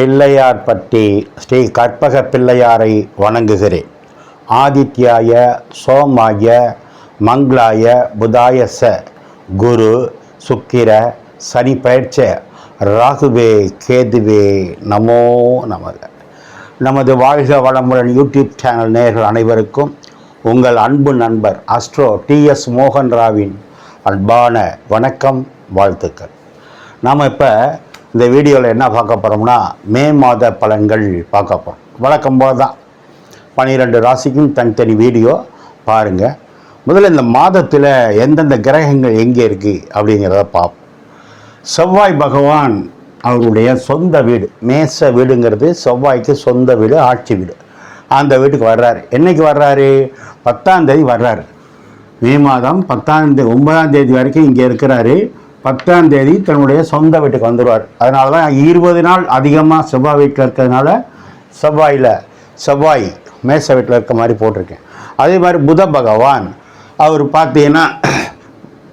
பிள்ளையார்பட்டி ஸ்ரீ கற்பக பிள்ளையாரை வணங்குகிறேன். ஆதித்யாய சோமாய மங்களாய புதாய ச குரு சுக்கிர சனி பயிற்ச ராகுவே கேதுவே நமோ நமக. நமது வாழ்க வளமுடன் யூடியூப் சேனல் நேயர்கள் அனைவருக்கும் உங்கள் அன்பு நண்பர் அஸ்ட்ரோ TS மோகன் ராவின் அன்பான வணக்கம், வாழ்த்துக்கள். நாம் இப்போ இந்த வீடியோவில் என்ன பார்க்க போகிறோம்னா, மே மாத பலன்கள் பார்க்க போகிறோம். வழக்கம் போல் தான் 12 ராசிக்கும் தனித்தனி வீடியோ பாருங்கள். முதல்ல இந்த மாதத்தில் எந்தெந்த கிரகங்கள் எங்கே இருக்குது அப்படிங்கிறத பார்ப்போம். செவ்வாய் பகவான் அவருடைய சொந்த வீடு, மேச வீடுங்கிறது செவ்வாய்க்கு சொந்த வீடு, ஆட்சி வீடு. அந்த வீட்டுக்கு வர்றாரு. என்றைக்கு வர்றாரு? 10ஆம் தேதி வர்றாரு. மே மாதம் 9ஆம் தேதி வரைக்கும் இங்கே இருக்கிறாரு. 10ஆம் தேதி தன்னுடைய சொந்த வீட்டுக்கு வந்துடுவார். அதனால தான் 20 நாள் அதிகமாக செவ்வாய் வீட்டில் இருக்கிறதுனால செவ்வாய் மேச வீட்டில் இருக்க மாதிரி போட்டிருக்கேன். அதே மாதிரி புத பகவான் அவர் பார்த்தீங்கன்னா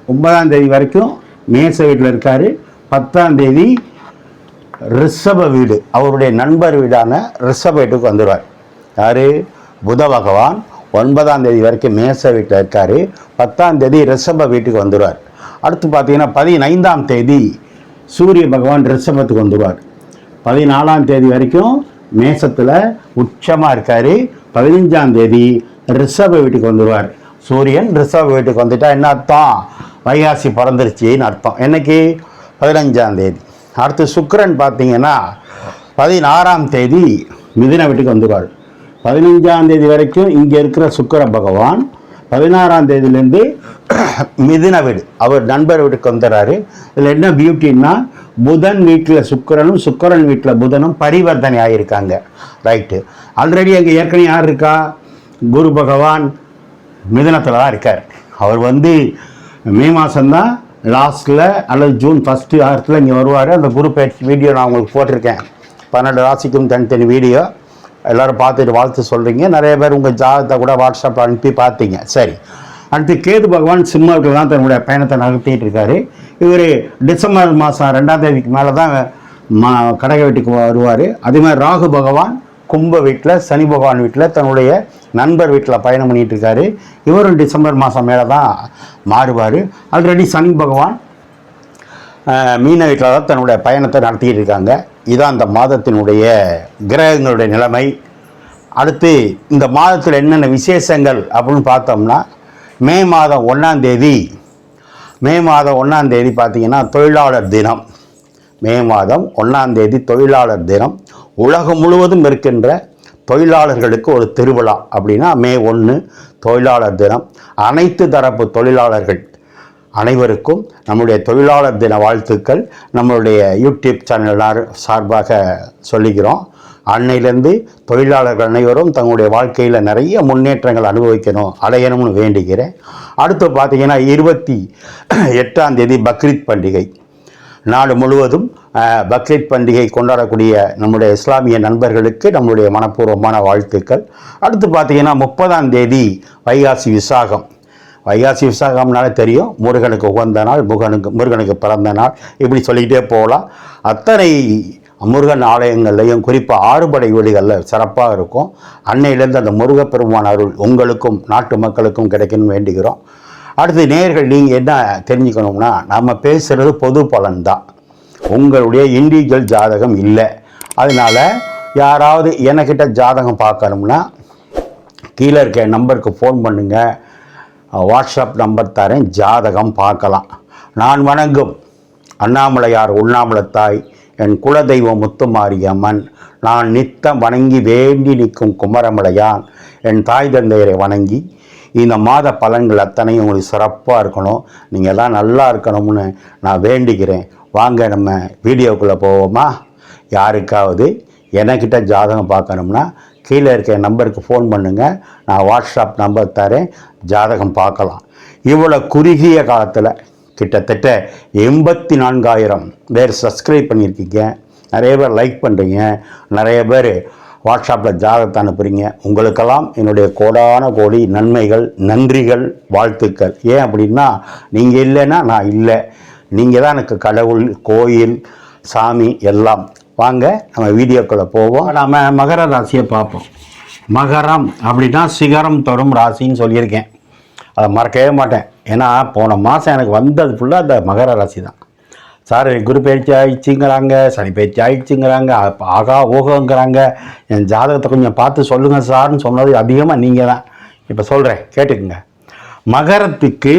9ஆம் தேதி வரைக்கும் மேச வீட்டில் இருக்கார். 10ஆம் தேதி ரிஷப வீடு, அவருடைய நண்பர் வீடான ரிஷப வீட்டுக்கு வந்துடுவார். யார்? புத பகவான் 9ஆம் தேதி வரைக்கும் மேச வீட்டில் இருக்கார். 10ஆம் தேதி ரிஷப வீட்டுக்கு வந்துடுவார். அடுத்து பார்த்தீங்கன்னா 15ஆம் தேதி சூரிய பகவான் ரிஷபத்துக்கு வந்துடுவார். 14ஆம் தேதி வரைக்கும் மேசத்தில் உச்சமாக இருக்கார். 15ஆம் தேதி ரிஷப வீட்டுக்கு வந்துடுவார். சூரியன் ரிஷப வீட்டுக்கு வந்துட்டால் என்ன அர்த்தம்? வைகாசி பிறந்துருச்சின்னு அர்த்தம். என்னைக்கு? 15ஆம் தேதி. அடுத்து சுக்கிரன் பார்த்தீங்கன்னா 16ஆம் தேதி மிதுன வீட்டுக்கு வந்துடுவார். 15ஆம் தேதி வரைக்கும் இங்கே இருக்கிற சுக்கிர பகவான் 16ஆம் தேதியிலேருந்து மிதுன வீடு, அவர் நண்பர் வீட்டுக்கு வந்துடுறாரு. இதில் என்ன பியூட்டின்னா, புதன் வீட்டில் சுக்கிரனும் சுக்கிரன் வீட்டில் புதனும் பரிவர்த்தனை ஆகியிருக்காங்க. ரைட்டு. ஆல்ரெடி அங்கே ஏற்கனவே யார் இருக்கா? குரு பகவான் மிதுனத்தில் தான் இருக்கார். அவர் மே மாதம்தான் லாஸ்ட்டில் அல்லது ஜூன் ஃபஸ்ட்டு வாரத்தில் இங்கே வருவார். அந்த குரு பயிற்சி வீடியோ நான் உங்களுக்கு போட்டிருக்கேன். 12 ராசிக்கும் தனித்தனி வீடியோ. எல்லோரும் பார்த்துட்டு வாழ்த்து சொல்கிறீங்க. நிறைய பேர் உங்கள் ஜாதகத்தை கூட வாட்ஸ்அப்பில் அனுப்பி பார்த்தீங்க. சரி. அடுத்து கேது பகவான் சிம்மத்தில் தான் தன்னுடைய பயணத்தை நடத்திட்டு இருக்காரு. இவர் டிசம்பர் மாதம் 2ஆம் தேதிக்கு மேலே தான் கடக வீட்டுக்கு வருவார். அதே மாதிரி ராகு பகவான் கும்ப வீட்டில், சனி பகவான் வீட்டில், தன்னுடைய நண்பர் வீட்டில் பயணம் பண்ணிகிட்டு இருக்காரு. இவரும் டிசம்பர் மாதம் மேலே தான் மாறுவார். ஆல்ரெடி சனி பகவான் மீன வீட்டில் தான் தன்னுடைய பயணத்தை நடத்திக்கிட்டு இருக்காங்க. இதுதான் இந்த மாதத்தினுடைய கிரகங்களுடைய நிலைமை. அடுத்து இந்த மாதத்தில் என்னென்ன விசேஷங்கள் அப்படின்னு பார்த்தோம்னா, மே மாதம் 1ஆம் தேதி பார்த்தீங்கன்னா தொழிலாளர் தினம். மே மாதம் 1ஆம் தேதி தொழிலாளர் தினம். உலகம் முழுவதும் இருக்கின்ற தொழிலாளர்களுக்கு ஒரு திருவிழா. அப்படின்னா மே 1 தொழிலாளர் தினம். அனைத்து தரப்பு தொழிலாளர்கள் அனைவருக்கும் நம்முடைய தொழிலாளர் தின வாழ்த்துக்கள் நம்மளுடைய யூடியூப் சேனல் சார்பாக சொல்லிக்கிறோம். அன்னையிலேருந்து தொழிலாளர்கள் அனைவரும் தங்களுடைய வாழ்க்கையில் நிறைய முன்னேற்றங்கள் அடையணும்னு வேண்டிக்கிறேன். அடுத்து பார்த்தீங்கன்னா 28ஆம் தேதி பக்ரீத் பண்டிகை. நாடு முழுவதும் பக்ரீத் பண்டிகை கொண்டாடக்கூடிய நம்முடைய இஸ்லாமிய நண்பர்களுக்கு நம்முடைய மனப்பூர்வமான வாழ்த்துக்கள். அடுத்து பார்த்தீங்கன்னா 30ஆம் தேதி வைகாசி விசாகம். வைகாசி விசாகம்னாலே தெரியும், முருகனுக்கு உகந்த நாள், முருகனுக்கு பிறந்த நாள், இப்படி சொல்லிக்கிட்டே போகலாம். அத்தனை முருகன் ஆலயங்கள்லையும் குறிப்பாக 6 படை வீடுகளில் சிறப்பாக இருக்கும். அன்னையிலேருந்து அந்த முருகப்பெருமான் அருள் உங்களுக்கும் நாட்டு மக்களுக்கும் கிடைக்கணும்னு வேண்டுகிறோம். அடுத்து நேயர்கள் நீங்கள் என்ன தெரிஞ்சுக்கணும்னா, நம்ம பேசுகிறது பொது பலன் தான், உங்களுடைய இண்டிவிஜுவல் ஜாதகம் இல்லை. அதனால் யாராவது எனக்கிட்ட ஜாதகம் பார்க்கணும்னா கீழே இருக்க நம்பருக்கு ஃபோன் பண்ணுங்கள். வாட்ஸ்அப் நம்பர் தரேன், ஜாதகம் பார்க்கலாம். நான் வணங்கும் அண்ணாமலையார் உண்ணாமலத்தாய், என் குலதெய்வம் முத்துமாரியம்மன், நான் நித்தம் வணங்கி வேண்டி நிற்கும் குமரமலையான், என் தாய் தந்தையரை வணங்கி இந்த மாத பலன்கள் அத்தனையும் உங்களுக்கு சிறப்பாக இருக்கணும், நீங்கள் எல்லாம் நல்லா இருக்கணும்னு நான் வேண்டிக்கிறேன். வாங்க நம்ம வீடியோக்குள்ளே போவோமா? யாருக்காவது எனக்கிட்ட ஜாதகம் பார்க்கணும்னா கீழே இருக்க நம்பருக்கு ஃபோன் பண்ணுங்கள். நான் வாட்ஸ்அப் நம்பர் தரேன், ஜாதகம் பார்க்கலாம். இவ்வளோ குறுகிய காலத்தில் கிட்டத்தட்ட 84,000 பேர் சப்ஸ்கிரைப் பண்ணியிருக்கீங்க. நிறைய பேர் லைக் பண்ணுறீங்க, நிறைய பேர் வாட்ஸ்அப்பில் ஜாதகத்தை அனுப்புகிறீங்க. உங்களுக்கெல்லாம் என்னுடைய கோடான கோடி நன்மைகள், நன்றிகள், வாழ்த்துக்கள். ஏன் அப்படின்னா, நீங்கள் இல்லைன்னா நான் இல்லை. நீங்கள் தான் எனக்கு கடவுள், கோயில், சாமி எல்லாம். வாங்க நம்ம வீடியோக்குள்ளே போவோம். நம்ம மகர ராசியை பார்ப்போம். மகரம் அப்படின்னா சிகரம் தொடும் ராசின்னு சொல்லியிருக்கேன். அதை மறக்கவே மாட்டேன். ஏன்னா போன மாதம் எனக்கு வந்தது ஃபுல்லாக அந்த மகர ராசி தான். சார் குரு பயிற்சி ஆயிடுச்சுங்கிறாங்க, சனி பயிற்சி ஆயிடுச்சுங்கிறாங்க, ஆகா ஓகோங்கிறாங்க. என் ஜாதகத்தை கொஞ்சம் பார்த்து சொல்லுங்கள் சார்னு சொன்னது அதிகமாக நீங்கள் தான். இப்போ சொல்கிறேன், கேட்டுக்குங்க. மகரத்துக்கு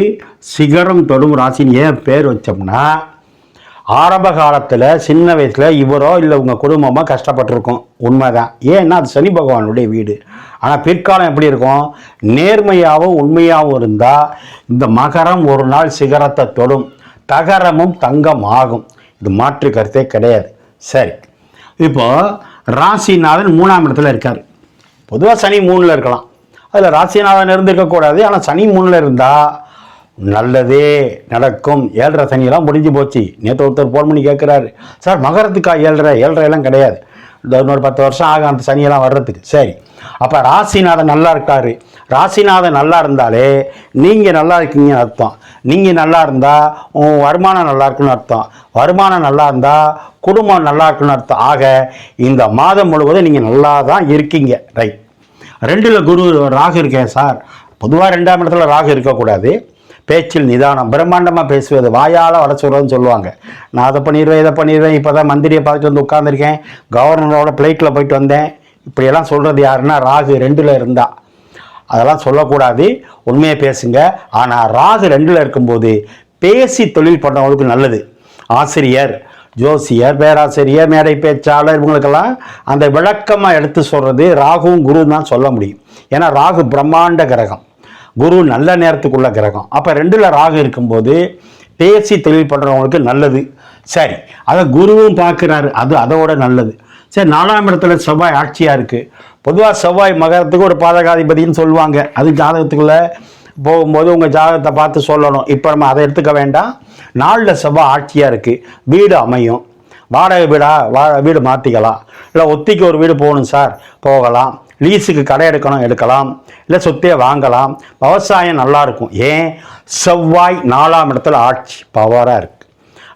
சிகரம் தொடும் ராசின்னு ஏன் பேர் வச்சோம்னா, ஆரம்ப காலத்தில் சின்ன வயசில் இவரோ இல்லை உங்கள் குடும்பமாக கஷ்டப்பட்டிருக்கோம். உண்மைதான். ஏன்னா அது சனி பகவானுடைய வீடு. ஆனால் பிற்காலம் எப்படி இருக்கும்? நேர்மையாகவும் உண்மையாகவும் இருந்தால் இந்த மகரம் ஒரு நாள் சிகரத்தை தொடும், தகரமும் தங்கம் ஆகும். இது மாற்று கருத்தே கிடையாது. சரி, இப்போ ராசிநாதன் 3ஆம் இடத்துல இருக்கார். பொதுவாக சனி 3ல் இருக்கலாம், அதில் ராசிநாதன் இருந்திருக்கக்கூடாது. ஆனால் சனி 3ல் இருந்தால் நல்லதே நடக்கும். 7.5 சனியெல்லாம் முடிஞ்சு போச்சு. நேற்று ஒருத்தர் ஃபோன் பண்ணி கேட்குறாரு, சார் மகரத்துக்கா 7.5 எல்லாம் கிடையாது, இன்னொரு 10 வருஷம் ஆகும் அந்த சனியெல்லாம் வர்றதுக்கு. சரி, அப்போ ராசிநாதன் நல்லா இருக்காரு. ராசிநாதன் நல்லா இருந்தாலே நீங்கள் நல்லா இருக்கீங்கன்னு அர்த்தம். நீங்கள் நல்லா இருந்தால் உங்கள் வருமானம் நல்லா இருக்குன்னு அர்த்தம். வருமானம் நல்லா இருந்தால் குடும்பம் நல்லா இருக்குன்னு அர்த்தம். ஆக இந்த மாதம் முழுவதும் நீங்கள் நல்லா தான் இருக்கீங்க. ரைட். 2ல் குரு ராகு இருக்கேன் சார். பொதுவாக 2ஆம் இடத்துல ராகு இருக்கக்கூடாது. பேச்சில் நிதானம், பிரம்மாண்டமாக பேசுவது, வாயால் வட சொல்கிறதுன்னு சொல்லுவாங்க. நான் அதை பண்ணிடுவேன் இதை பண்ணிடுவேன், இப்போ தான் மந்திரியை பார்த்துட்டு வந்து உட்காந்துருக்கேன், கவர்னரோட ஃப்ளைட்டில் போயிட்டு வந்தேன், இப்படியெல்லாம் சொல்கிறது யாருன்னா ராகு 2ல் இருந்தால். அதெல்லாம் சொல்லக்கூடாது, உண்மையை பேசுங்க. ஆனால் ராகு 2ல் இருக்கும்போது பேசி தொழில் பண்ணுறவங்களுக்கு நல்லது. ஆசிரியர், ஜோசியர், பேராசிரியர், மேடை பேச்சாளர், இவங்களுக்கெல்லாம் அந்த விளக்கமாக எடுத்து சொல்கிறது ராகுவும் குரு தான் சொல்ல முடியும். ஏன்னா ராகு பிரம்மாண்ட கிரகம், குரு நல்ல நேரத்துக்குள்ள கிரகம். அப்போ 2ல் ராகு இருக்கும்போது பேசி தொழில் பண்ணுறவங்களுக்கு நல்லது. சரி, அதை குருவும் பார்க்குறாரு, அது அதோட நல்லது. சரி, 4ஆம் இடத்துல செவ்வாய் ஆட்சியாக இருக்குது. பொதுவாக செவ்வாய் மகரத்துக்கு ஒரு பாதகாதிபதினு சொல்லுவாங்க. அது ஜாதகத்துக்குள்ளே போகும்போது உங்கள் ஜாதகத்தை பார்த்து சொல்லணும். இப்போ நம்ம அதை எடுத்துக்க வேண்டாம். 4ல் செவ்வாய் ஆட்சியாக இருக்குது. வீடு அமையும். வாடகை வீடு மாற்றிக்கலாம், இல்லை ஒத்திக்கு ஒரு வீடு போகணும் சார் போகலாம், லீஸுக்கு கடை எடுக்கலாம், இல்லை சொத்தையை வாங்கலாம். விவசாயம் நல்லாயிருக்கும். ஏன்? செவ்வாய் 4ஆம் இடத்துல ஆட்சி பவராக இருக்குது.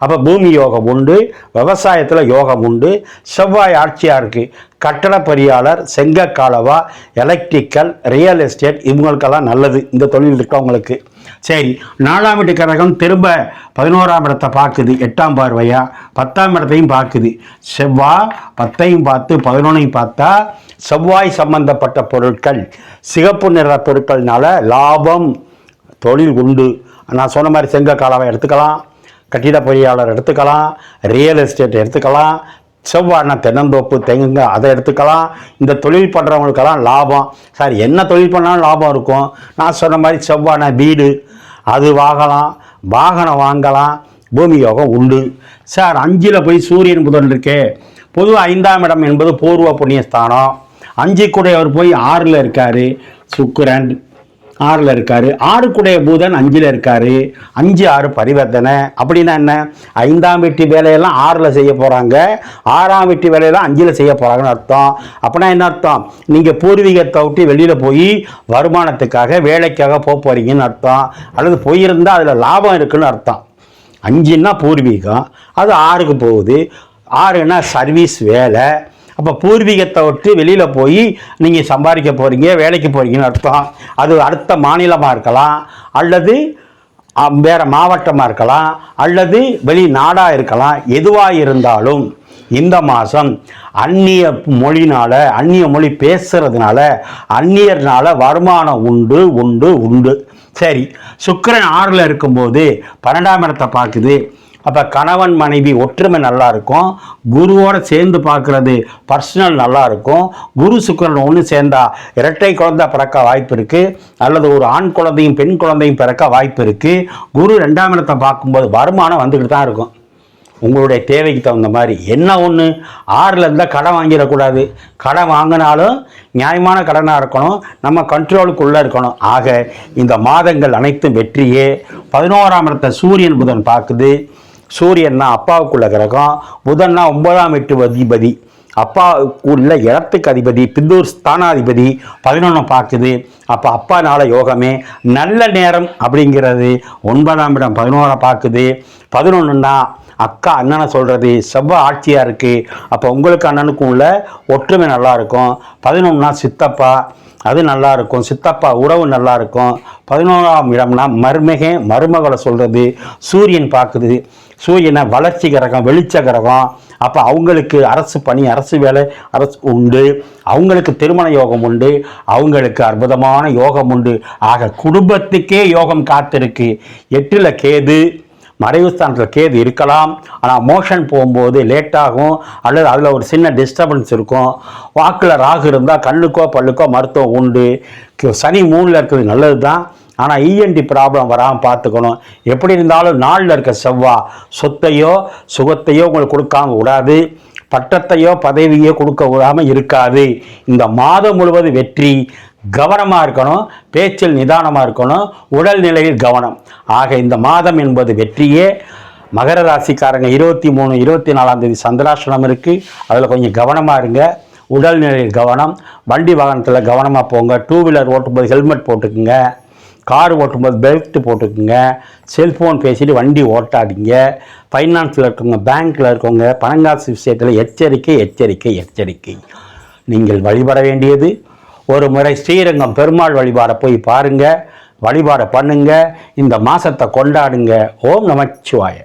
அப்போ பூமி யோகம் உண்டு, விவசாயத்தில் யோகம் உண்டு. செவ்வாய் ஆட்சியாக இருக்குது. கட்டட பொறியாளர், செங்கக்காலவா, எலக்ட்ரிக்கல், ரியல் எஸ்டேட், இவங்களுக்கெல்லாம் நல்லது இந்த தொழில் இருக்கவங்களுக்கு. சரி, 4ஆம் வீட்டு கிரகம் திரும்ப 11ஆம் இடத்தை பார்க்குது. 8ஆம் பார்வையா 10ஆம் இடத்தையும் பார்க்குது. செவ்வாய் 10ஐயும் பார்த்து 11ஐயும் பார்த்தா செவ்வாய் சம்பந்தப்பட்ட பொருட்கள், சிகப்பு நிற பொருட்கள்னால லாபம், தொழில் உண்டு. நான் சொன்ன மாதிரி செங்கக்காலவை எடுத்துக்கலாம், கட்டிட பொறியாளர் எடுத்துக்கலாம், ரியல் எஸ்டேட் எடுத்துக்கலாம், செவ்வாய்னா தென்னந்தோப்பு, தெங்குங்க, அதை எடுத்துக்கலாம். இந்த தொழில் பண்ணுறவங்களுக்கெல்லாம் லாபம். சார் என்ன தொழில் பண்ணாலும் லாபம் இருக்கும். நான் சொன்ன மாதிரி செவ்வாய்னா வீடு, அது வாங்கலாம், வாகனம் வாங்கலாம், பூமி யோகம் உண்டு. சார் 5ல் போய் சூரியன் புதன் இருக்கே. பொதுவாக 5ஆம் இடம் என்பது பூர்வ புண்ணியஸ்தானம். 5 கூடையவர் போய் 6ல் இருக்கார். சுக்கிரன் 6ல் இருக்கார். 6 கூடைய பூதன் 5ல் இருக்கார். 5 6 பரிவர்த்தனை. அப்படின்னா என்ன? 5ஆம் வீட்டு வேலையெல்லாம் 6ல் செய்ய போகிறாங்க, 6ஆம் வீட்டு வேலையெல்லாம் 5ல் செய்ய போகிறாங்கன்னு அர்த்தம். அப்படின்னா என்ன அர்த்தம்? நீங்கள் பூர்வீகத்தை விட்டு வெளியில் போய் வருமானத்துக்காக வேலைக்காக போகிறீங்கன்னு அர்த்தம். அல்லது போயிருந்தால் அதில் லாபம் இருக்குன்னு அர்த்தம். 5ன்னா பூர்வீகம், அது 6க்கு போகுது. 6ன்னா சர்வீஸ் வேலை. அப்போ பூர்வீகத்தை விட்டு வெளியில் போய் நீங்கள் சம்பாதிக்க போகிறீங்க, வேலைக்கு போகிறீங்கன்னு அர்த்தம். அது அடுத்த மாநிலமாக இருக்கலாம், அல்லது வேறு மாவட்டமாக இருக்கலாம், அல்லது வெளிநாடாக இருக்கலாம். எதுவாக இருந்தாலும் இந்த மாதம் அந்நிய மொழினால், அந்நிய மொழி பேசுகிறதுனால, அந்நியர்னால வருமானம் உண்டு உண்டு உண்டு. சரி, சுக்கிரன் 6ல் இருக்கும்போது 12ஆம் இடத்தை பார்க்குது. அப்போ கணவன் மனைவி ஒற்றுமை நல்லா இருக்கும். குருவோடு சேர்ந்து பார்க்குறது பர்சனல் நல்லா இருக்கும். குரு சுக்கிரன் ஒன்று சேர்ந்தா இரட்டை குழந்தை பிறக்க வாய்ப்பு இருக்குது, அல்லது ஒரு ஆண் குழந்தையும் பெண் குழந்தையும் பிறக்க வாய்ப்பு இருக்குது. குரு 2ஆம் இடத்தை பார்க்கும்போது வருமானம் வந்துக்கிட்டு தான் இருக்கும். உங்களுடைய தேவைக்கு தகுந்த மாதிரி. என்ன ஒன்று, 6ல் இருந்தால் கடன் வாங்கிடக்கூடாது. கடன் வாங்கினாலும் நியாயமான கடனாக இருக்கணும், நம்ம கண்ட்ரோலுக்குள்ளே இருக்கணும். ஆக இந்த மாதங்கள் அனைத்தும் வெற்றியே. 11ஆம் இடத்தை சூரியன் புதன் பார்க்குது. சூரியன்னா அப்பாவுக்குள்ள கிரகம், புதன்னா 9ஆம் வீட்டு அதிபதி, அப்பாவுக்குள்ள இடத்துக்கு அதிபதி, பிந்தூர் ஸ்தானாதிபதி 11 பார்க்குது. அப்போ அப்பானால யோகமே. நல்ல நேரம் அப்படிங்கிறது 9ஆம் இடம் 11 பார்க்குது. 11ன்னா அக்கா அண்ணனை சொல்கிறது செவ்வாய் ஆட்சியாக இருக்குது. அப்போ உங்களுக்கு அண்ணனுக்கும் உள்ள ஒற்றுமை நல்லாயிருக்கும். 11னா சித்தப்பா, அது நல்லாயிருக்கும். சித்தப்பா உறவு நல்லாயிருக்கும். 11ஆம் இடம்னா மருமகளை சொல்கிறது. சூரியன் பார்க்குது. சூரியனை வளர்ச்சி கிரகம், வெளிச்ச கிரகம். அப்போ அவங்களுக்கு அரசு பணி, அரசு வேலை, அரசு உண்டு. அவங்களுக்கு திருமண யோகம் உண்டு. அவங்களுக்கு அற்புதமான யோகம் உண்டு. ஆக குடும்பத்துக்கே யோகம் காத்திருக்கு. 8ல் கேது, மறைவு ஸ்தானத்தில் கேது இருக்கலாம். ஆனால் மோஷன் போகும்போது லேட்டாகும், அல்லது அதில் ஒரு சின்ன டிஸ்டர்பன்ஸ் இருக்கும். வாக்கில் ராகு இருந்தால் கண்ணுக்கோ பல்லுக்கோ மருத்துவம் உண்டு. சனி 3ல் இருக்கிறது நல்லது தான். ஆனால் இஎன்டி ப்ராப்ளம் வராமல் பார்த்துக்கணும். எப்படி இருந்தாலும் 4ல் இருக்க செவ்வாய் சொத்தையோ சுகத்தையோ உங்களுக்கு கொடுக்காம விடாது. பட்டத்தையோ பதவியோ கொடுக்க விடாமல் இருக்காது. இந்த மாதம் முழுவதும் வெற்றி. கவனமாக இருக்கணும், பேச்சில் நிதானமாக இருக்கணும், உடல்நிலையில் கவனம். ஆக இந்த மாதம் என்பது வெற்றியே. மகர ராசிக்காரங்க 23, 24ஆம் தேதி சந்திராஷ்டமம் இருக்குது. அதில் கொஞ்சம் கவனமாக இருங்க. உடல்நிலையில் கவனம். வண்டி வாகனத்தில் கவனமாக போங்க. 2 வீலர் ஓட்டும்போது ஹெல்மெட் போட்டுக்குங்க. கார் ஓட்டும்போது பெல்ட் போட்டுக்குங்க. செல்ஃபோன் பேசிட்டு வண்டி ஓட்டாதீங்க. ஃபைனான்ஸில் இருக்கவங்க, பேங்க்கில் இருக்கவங்க, பணங்காசு விஷயத்தில் எச்சரிக்கை எச்சரிக்கை எச்சரிக்கை. நீங்கள் வழிபட வேண்டியது ஒரு முறை ஸ்ரீரங்கம் பெருமாள் வழிபாடை போய் பாருங்கள், வழிபாடை பண்ணுங்க. இந்த மாதத்தை கொண்டாடுங்க. ஓம் நமச்சிவாய.